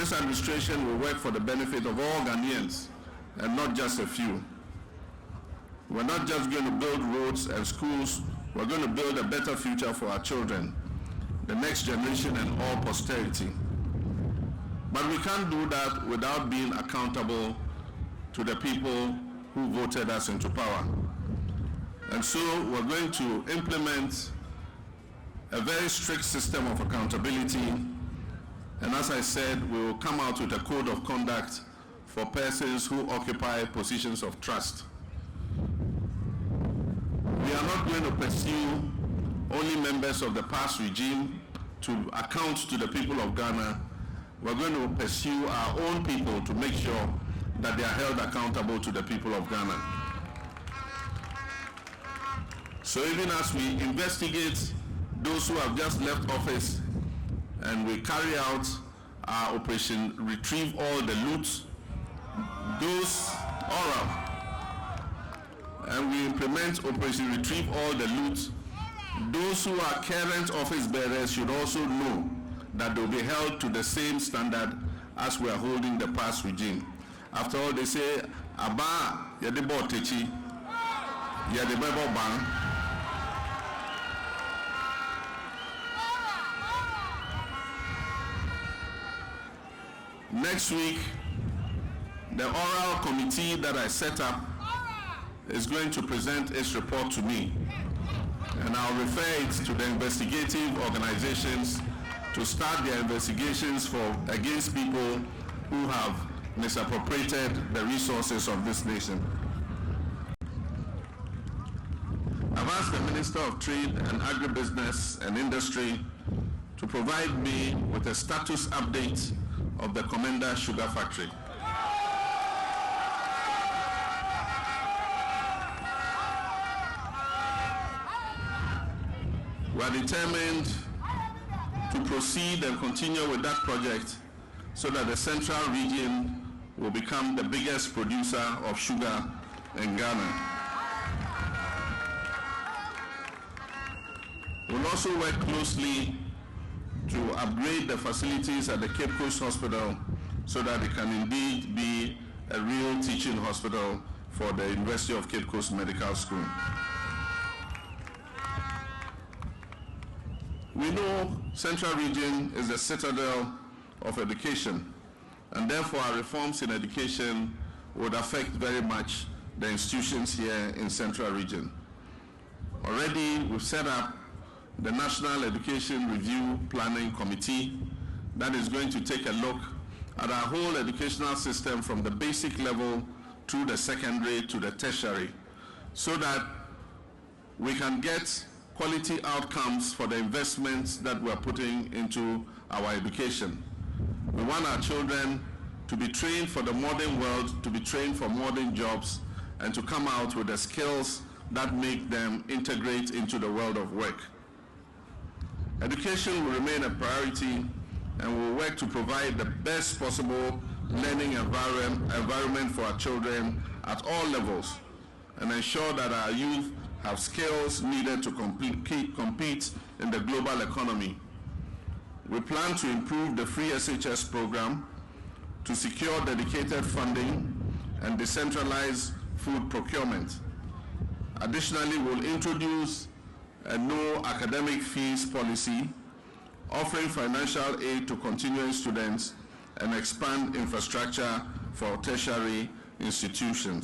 This administration will work for the benefit of all Ghanaians and not just a few. We're not just going to build roads and schools, we're going to build a better future for our children, the next generation and all posterity. But we can't do that without being accountable to the people who voted us into power. And so we're going to implement a very strict system of accountability. And as I said, we will come out with a code of conduct for persons who occupy positions of trust. We are not going to pursue only members of the past regime to account to the people of Ghana. We're going to pursue our own people to make sure that they are held accountable to the people of Ghana. So even as we investigate those who have just left office and we carry out our operation retrieve all the loot, those oral, and we implement operation retrieve all the loot, those who are current office bearers should also know that they'll be held to the same standard as we are holding the past regime. After all, they say, Aba yadebo techi, yadebo bang. Next week, the oral committee that I set up is going to present its report to me, and I'll refer it to the investigative organizations to start their investigations against people who have misappropriated the resources of this nation. I've asked the Minister of Trade and Agribusiness and Industry to provide me with a status update of the Commander Sugar Factory. We are determined to proceed and continue with that project so that the central region will become the biggest producer of sugar in Ghana. We'll also work closely to upgrade the facilities at the Cape Coast Hospital so that it can indeed be a real teaching hospital for the University of Cape Coast Medical School. We know Central Region is the citadel of education, and therefore our reforms in education would affect very much the institutions here in Central Region. Already we've set up the National Education Review Planning Committee that is going to take a look at our whole educational system from the basic level through the secondary to the tertiary, so that we can get quality outcomes for the investments that we're putting into our education. We want our children to be trained for the modern world, to be trained for modern jobs, and to come out with the skills that make them integrate into the world of work. Education will remain a priority, and we'll work to provide the best possible learning environment for our children at all levels, and ensure that our youth have skills needed to compete in the global economy. We plan to improve the free SHS program, to secure dedicated funding and decentralize food procurement. Additionally, we'll introduce a no academic fees policy, offering financial aid to continuing students, and expand infrastructure for tertiary institutions.